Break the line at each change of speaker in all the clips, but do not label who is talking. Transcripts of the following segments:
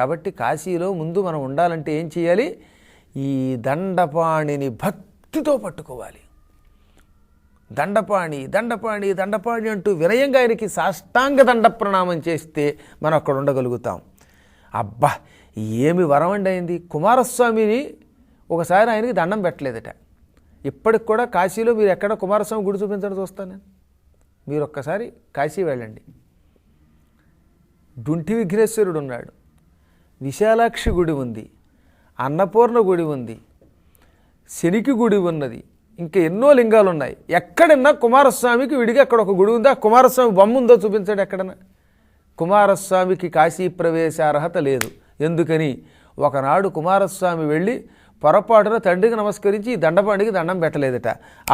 కాబట్టి కాశీలో ముందు మనం ఉండాలంటే ఏం చేయాలి? ఈ దండపాణిని భక్తితో పట్టుకోవాలి. దండపాణి దండపాణి దండపాణి అంటూ వినయంగా ఆయనకి సాష్టాంగ దండ ప్రణామం చేస్తే మనం అక్కడ ఉండగలుగుతాం. అబ్బా, ఏమి వరం అండి అయింది. కుమారస్వామిని ఒకసారి ఆయనకి దండం పెట్టలేదట. ఇప్పటికి కూడా కాశీలో మీరు ఎక్కడ కుమారస్వామి గుడి చూపించడం చూస్తాను నేను. మీరు ఒక్కసారి కాశీ వెళ్ళండి. డుంటి విఘ్నేశ్వరుడు ఉన్నాడు, విశాలాక్షి గుడి ఉంది, అన్నపూర్ణ గుడి ఉంది, శనికి గుడి ఉన్నది, ఇంకా ఎన్నో లింగాలు ఉన్నాయి. ఎక్కడన్నా కుమారస్వామికి విడిగా అక్కడ ఒక గుడి ఉందా? కుమారస్వామి బొమ్మ ఉందో చూపించాడు ఎక్కడన్నా? కుమారస్వామికి కాశీ ప్రవేశ అర్హత లేదు. ఎందుకని? ఒకనాడు కుమారస్వామి వెళ్ళి పొరపాటున తండ్రికి నమస్కరించి ఈ దండపాణికి దండం పెట్టలేదట.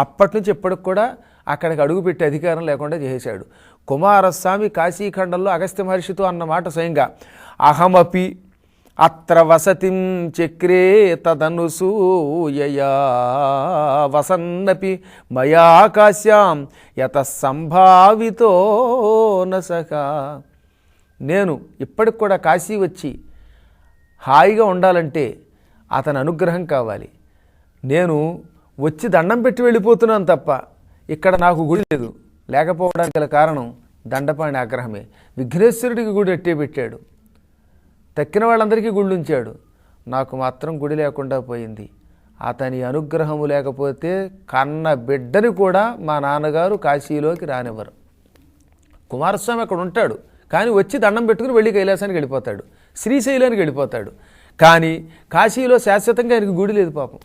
అప్పటి నుంచి ఇప్పటికి కూడా అక్కడికి అడుగుపెట్టే అధికారం లేకుండా చేశాడు. కుమారస్వామి కాశీఖండంలో అగస్త్య మహర్షితో అన్నమాట స్వయంగా, అహమపి అత్ర వసతిం చక్రే తదనుసూయయా వసన్నపి మయా కాశ్యాం యత సంభావితో నసకా. నేను ఇప్పటికి కూడా కాశీ వచ్చి హాయిగా ఉండాలంటే అతని అనుగ్రహం కావాలి. నేను వచ్చి దండం పెట్టి వెళ్ళిపోతున్నాను తప్ప ఇక్కడ నాకు గుడి లేదు. లేకపోవడానికి గల కారణం దండపాణి ఆగ్రహమే. విఘ్నేశ్వరుడికి గుడి ఎట్టే పెట్టాడు, తక్కిన వాళ్ళందరికీ గుళ్ళు ఉంచాడు, నాకు మాత్రం గుడి లేకుండా పోయింది. అతని అనుగ్రహము లేకపోతే కన్న బిడ్డని కూడా మా నాన్నగారు కాశీలోకి రానివ్వరు. కుమారస్వామి అక్కడ ఉంటాడు, కానీ వచ్చి దండం పెట్టుకుని వెళ్ళి కైలాసానికి వెళ్ళిపోతాడు, శ్రీశైలానికి వెళ్ళిపోతాడు. కానీ కాశీలో శాశ్వతంగా ఆయనకి గుడి లేదు పాపం.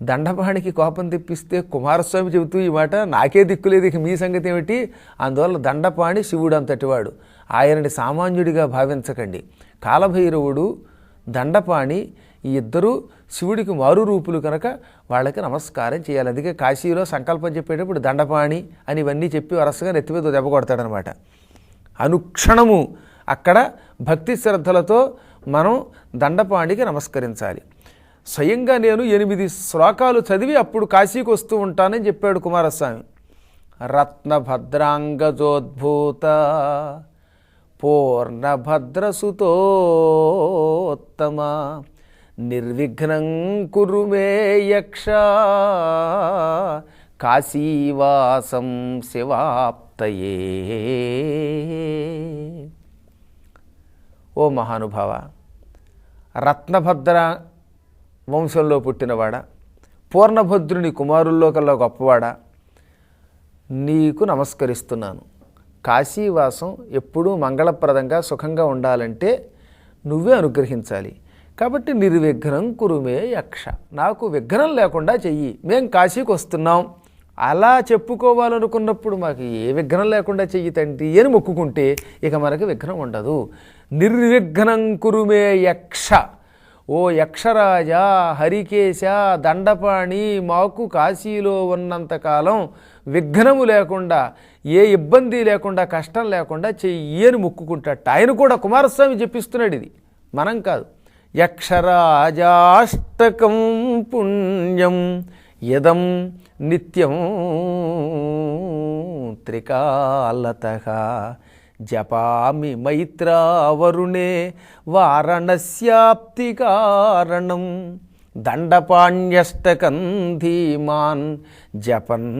దండపాణికి కోపం తెప్పిస్తే కుమారస్వామి చెబుతూ ఈ మాట, నాకే దిక్కులేదు, ఇక మీ సంగతి ఏమిటి? అందువల్ల దండపాణి శివుడు అంతటివాడు, ఆయనని సామాన్యుడిగా భావించకండి. కాలభైరవుడు దండపాణి ఈ ఇద్దరూ శివుడికి మారు రూపులు కనుక వాళ్ళకి నమస్కారం చేయాలి. అందుకే కాశీలో సంకల్పం చెప్పేటప్పుడు దండపాణి అని ఇవన్నీ చెప్పి వరసగా నెత్తిమీద దెబ్బ కొడతాడనమాట. అనుక్షణము అక్కడ భక్తి శ్రద్ధలతో మనం దండపాణికి నమస్కరించాలి. స్వయంగా నేను 8 శ్లోకాలు చదివి అప్పుడు కాశీకి వస్తూ ఉంటానని చెప్పాడు కుమారస్వామి. రత్నభద్రాంగజోద్భూత పూర్ణభద్రసుతోత్తమ నిర్విఘ్నం కురు మే యక్ష కాశీవాసం శివాప్తయే. ఓ మహానుభావ, రత్నభద్ర వంశంలో పుట్టినవాడా, పూర్ణభద్రుని కుమారుల్లో కల్లా గొప్పవాడా, నీకు నమస్కరిస్తున్నాను. కాశీవాసం ఎప్పుడూ మంగళప్రదంగా సుఖంగా ఉండాలంటే నువ్వే అనుగ్రహించాలి. కాబట్టి నిర్విఘ్నం కురుమే యక్ష, నాకు విఘ్నం లేకుండా చెయ్యి, మేం కాశీకి వస్తున్నాం అలా చెప్పుకోవాలనుకున్నప్పుడు మాకు ఏ విఘ్నం లేకుండా చెయ్యి తండ్రి అని మొక్కుకుంటే ఇక మనకి విఘ్నం ఉండదు. నిర్విఘ్నం కురుమే యక్ష, ఓ యక్షరాజా, హరికేశ, దండపాణి, మాకు కాశీలో ఉన్నంతకాలం విఘ్నము లేకుండా, ఏ ఇబ్బంది లేకుండా, కష్టం లేకుండా చెయ్యి అని మొక్కుకుంటాట. ఆయన కూడా కుమారస్వామి చెప్పిస్తున్నాడు, ఇది మనం కాదు. యక్షరాజాష్టకం పుణ్యం యదం నిత్యం త్రికాలతః జపామి మైత్రావరుణే వారణస్యాప్తి కారణం దండపాణ్యష్టకం ధీమాన్ జపన్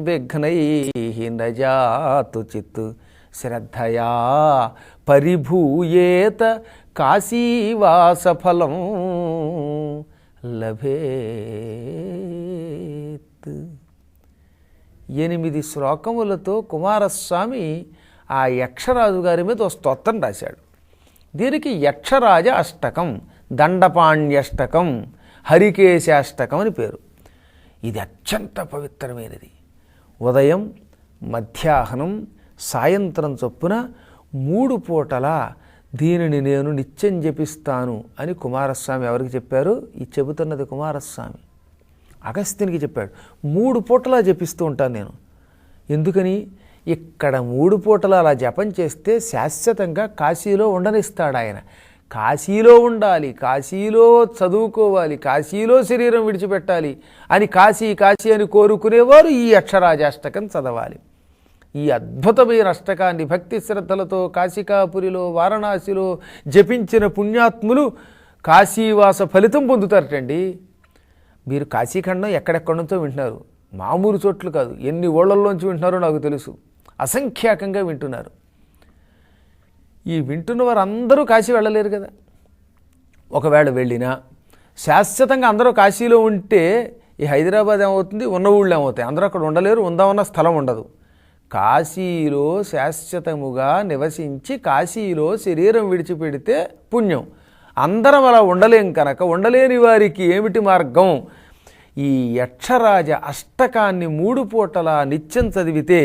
విఘ్నైః న జాతు చిత్ శ్రద్ధయా పరిభూయేత కాశీవాసఫలం లభేత్. 8 శ్లోకములతో కుమారస్వామి ఆ యక్షరాజు గారి మీద ఒక స్తోత్రం రాశాడు. దీనికి యక్షరాజ అష్టకం, దండపాణ్యష్టకం, హరికేశాష్టకం అని పేరు. ఇది అత్యంత పవిత్రమైనది. ఉదయం, మధ్యాహ్నం, సాయంత్రం చొప్పున 3 పూటల దీనిని నేను నిత్యం జపిస్తాను అని కుమారస్వామి ఎవరికి చెప్పారు? ఈ చెబుతున్నది కుమారస్వామి అగస్త్యునికి చెప్పాడు. 3 పూటలా జపిస్తూ ఉంటాను నేను. ఎందుకని? ఇక్కడ 3 పూటలు అలా జపం చేస్తే శాశ్వతంగా కాశీలో ఉండనిస్తాడు ఆయన. కాశీలో ఉండాలి, కాశీలో చదువుకోవాలి, కాశీలో శరీరం విడిచిపెట్టాలి అని కాశీ కాశీ అని కోరుకునేవారు ఈ అక్షరాజాష్టకం చదవాలి. ఈ అద్భుతమైన అష్టకాన్ని భక్తి శ్రద్ధలతో కాశికాపురిలో వారణాసిలో జపించిన పుణ్యాత్ములు కాశీవాస ఫలితం పొందుతారటండి. మీరు కాశీఖండం ఎక్కడెక్కడి నుంచో వింటున్నారు, మామూలు చోట్లు కాదు, ఎన్ని ఊళ్ళల్లోంచి వింటున్నారో నాకు తెలుసు, అసంఖ్యాకంగా వింటున్నారు. ఈ వింటున్న వారందరూ కాశీ వెళ్ళలేరు కదా. ఒకవేళ వెళ్ళినా శాశ్వతంగా అందరూ కాశీలో ఉంటే ఈ హైదరాబాద్ ఏమవుతుంది, ఉన్న ఊళ్ళో ఏమవుతాయి, అందరూ అక్కడ ఉండలేరు, ఉందామన్న స్థలం ఉండదు. కాశీలో శాశ్వతముగా నివసించి కాశీలో శరీరం విడిచిపెడితే పుణ్యం. అందరం అలా ఉండలేం కనుక ఉండలేని వారికి ఏమిటి మార్గం? ఈ యక్షరాజ అష్టకాన్ని 3 పూటలా నిత్యం చదివితే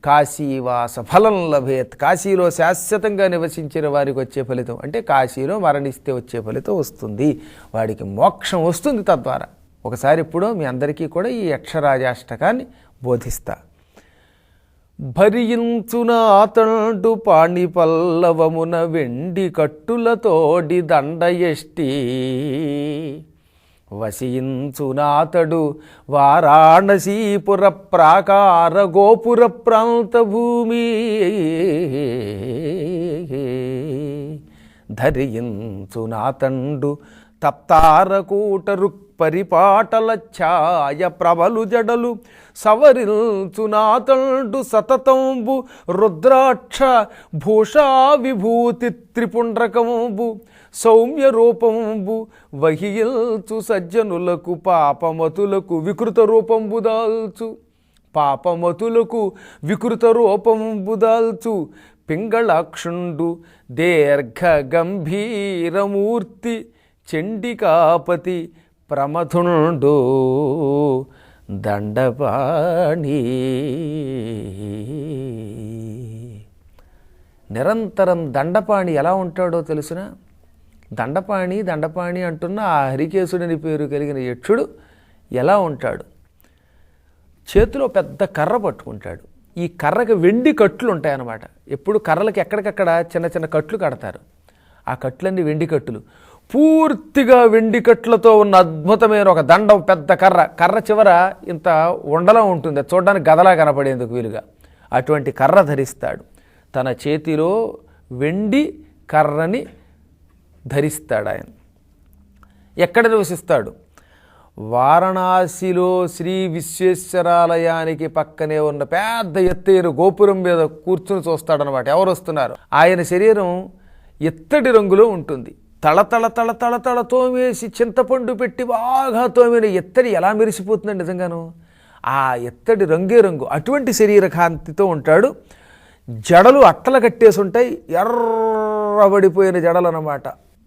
కాశీవాస ఫలం లభేత్. కాశీలో శాశ్వతంగా నివసించిన వారికి వచ్చే ఫలితం అంటే కాశీలో మరణిస్తే వచ్చే ఫలితం వస్తుంది, వాడికి మోక్షం వస్తుంది. తద్వారా ఒకసారి ఇప్పుడు మీ అందరికీ కూడా ఈ యక్షరాజాష్టకాన్ని బోధిస్తా. భరించునాతండు పాణి పల్లవమున వెండి కట్టులతోడి దండయష్టి వసించునాతడు వారాణసీపుర ప్రాకార గోపుర ప్రాంత భూమి ధరించునాతండు తప్తారకూటరు పరిపాటల ఛాయ ప్రబలు జడలు సవరించునాతండు సతతంబు రుద్రాక్ష భూషా విభూతి త్రిపుండ్రకంబు సౌమ్య రూపంబు వహిల్చు సజ్జనులకు పాపమతులకు వికృత రూపంబు దాల్చు పాపమతులకు వికృత రూపంబు దాల్చు పింగళాక్షుండు దీర్ఘ గంభీరమూర్తి చండికాపతి ప్రమథుండు దండపాణి. నిరంతరం దండపాణి ఎలా ఉంటాడో తెలుసిన? దండపాణి దండపాణి అంటున్న ఆ హరికేశుడని పేరు కలిగిన యక్షుడు ఎలా ఉంటాడు? చేతిలో పెద్ద కర్ర పట్టుకుంటాడు. ఈ కర్రకి వెండి కట్లు ఉంటాయన్నమాట. ఎప్పుడు కర్రలకి ఎక్కడికక్కడ చిన్న చిన్న కట్లు కడతారు. ఆ కట్లన్నీ వెండి కట్టులు. పూర్తిగా వెండి కట్లతో ఉన్న అద్భుతమైన ఒక దండం, పెద్ద కర్ర. కర్ర చివర ఇంత ఉండలా ఉంటుంది, చూడడానికి గదలా కనపడేందుకు వీలుగా. అటువంటి కర్ర ధరిస్తాడు. తన చేతిలో వెండి కర్రని ధరిస్తాడు ఆయన. ఎక్కడ నివసిస్తాడు? వారణాసిలో శ్రీ విశ్వేశ్వరాలయానికి పక్కనే ఉన్న పెద్ద ఎత్తైన గోపురం మీద కూర్చుని చూస్తాడనమాట ఎవరు వస్తున్నారు. ఆయన శరీరం ఎత్తడి రంగులో ఉంటుంది. తళతళ తళతళ తళ తోమేసి చింతపండు పెట్టి బాగా తోమిన ఎత్తడి ఎలా మెరిసిపోతుందండి నిజంగాను. ఆ ఎత్తడి రంగే రంగు. అటువంటి శరీర కాంతితో ఉంటాడు. జడలు అట్టలు కట్టేసి ఉంటాయి, ఎర్రబడిపోయిన జడలు అన్నమాట.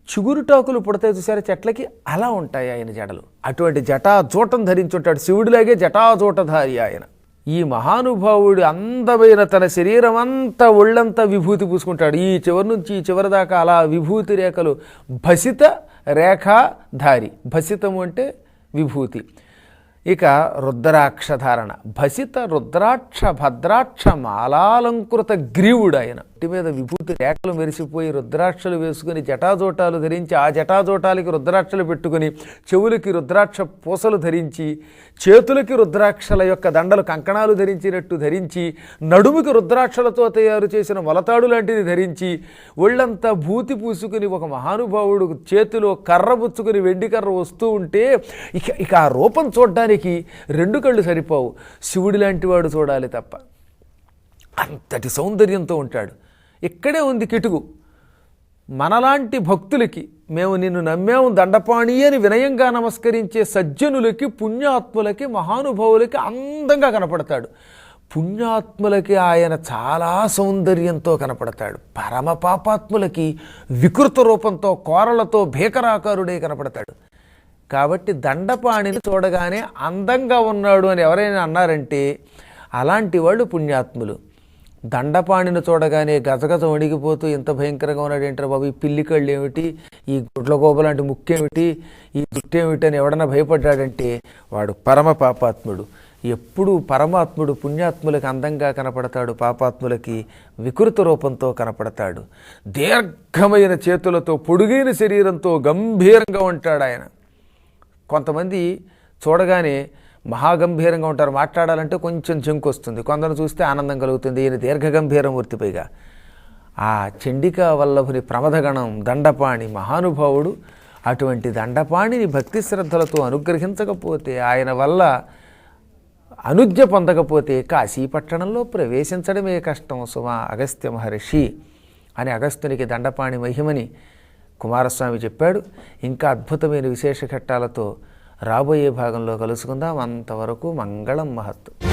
చిగురుటాకులు పుడతాయి చూసారా చెట్లకి, అలా ఉంటాయి ఆయన జడలు. అటువంటి జటాజూటం ధరించుంటాడు. శివుడిలాగే జటాజూటధారి ఆయన. ఈ మహానుభావుడు అందమైన తన శరీరం అంతా ఒళ్ళంతా విభూతి పూసుకుంటాడు. ఈ చివరి నుంచి ఈ చివరి దాకా అలా విభూతి రేఖలు. భసిత రేఖాధారి. భసితము అంటే విభూతి. ఇక రుద్రాక్ష ధారణ. భసిత రుద్రాక్ష భద్రాక్ష మాలాలంకృత గ్రీవుడు ఆయన. ఇంటి మీద విభూతి రేఖలు మెరిసిపోయి రుద్రాక్షలు వేసుకుని జటాజోటాలు ధరించి, ఆ జటాజోటాలకి రుద్రాక్షలు పెట్టుకుని, చెవులకి రుద్రాక్ష పూసలు ధరించి, చేతులకి రుద్రాక్షల యొక్క దండలు కంకణాలు ధరించినట్టు ధరించి, నడుముకి రుద్రాక్షలతో తయారు చేసిన మొలతాడు లాంటిది ధరించి, ఒళ్ళంతా భూతి పూసుకుని ఒక మహానుభావుడు చేతిలో కర్ర పుచ్చుకుని వెండి కర్ర వస్తూ ఉంటే ఇక ఆ రూపం చూడడానికి 2 కళ్ళు సరిపోవు. శివుడి లాంటి వాడు చూడాలి తప్ప. అంతటి సౌందర్యంతో ఉంటాడు. ఇక్కడే ఉంది కిటుకు. మనలాంటి భక్తులకి, మేము నిన్ను నమ్మాము దండపాణి అని వినయంగా నమస్కరించే సజ్జనులకి, పుణ్యాత్ములకి, మహానుభావులకి అందంగా కనపడతాడు. పుణ్యాత్ములకి ఆయన చాలా సౌందర్యంతో కనపడతాడు. పరమ పాపాత్ములకి వికృత రూపంతో, కోరలతో భీకరాకారుడే కనపడతాడు. కాబట్టి దండపాణిని చూడగానే అందంగా ఉన్నాడు అని ఎవరైనా అన్నారంటే అలాంటి వాళ్ళు పుణ్యాత్ములు. దండపాణిని చూడగానే గజగజ వణిగిపోతూ ఇంత భయంకరంగా ఉన్నాడు ఏంటారు బాబు, ఈ పిల్లి కళ్ళు ఏమిటి, ఈ గుడ్లగోబ లాంటి ముక్కేమిటి, ఈ జుట్టేమిటి అని ఎవడన్నా భయపడ్డాడంటే వాడు పరమ పాపాత్ముడు. ఎప్పుడూ పరమాత్ముడు పుణ్యాత్ములకి అందంగా కనపడతాడు, పాపాత్ములకి వికృత రూపంతో కనపడతాడు. దీర్ఘమైన చేతులతో, పొడుగైన శరీరంతో గంభీరంగా ఉంటాడు ఆయన. కొంతమంది చూడగానే మహాగంభీరంగా ఉంటారు. మాట్లాడాలంటే కొంచెం జంకు వస్తుంది, కొందరు చూస్తే ఆనందం కలుగుతుంది. ఈయన దీర్ఘగంభీరమూర్తి. పైగా ఆ చండికా వల్లభుని ప్రమథగణం దండపాణి మహానుభావుడు. అటువంటి దండపాణిని భక్తి శ్రద్ధలతో అనుగ్రహించకపోతే, ఆయన వల్ల అనుజ్ఞ పొందకపోతే కాశీపట్టణంలో ప్రవేశించడమే కష్టం సుమా అగస్త్య మహర్షి అని అగస్త్యునికి దండపాణి మహిమని కుమారస్వామి చెప్పాడు. ఇంకా అద్భుతమైన విశేష ఘట్టాలతో రాబోయే భాగంలో కలుసుకుందాం. అంతవరకు మంగళం మహత్తు.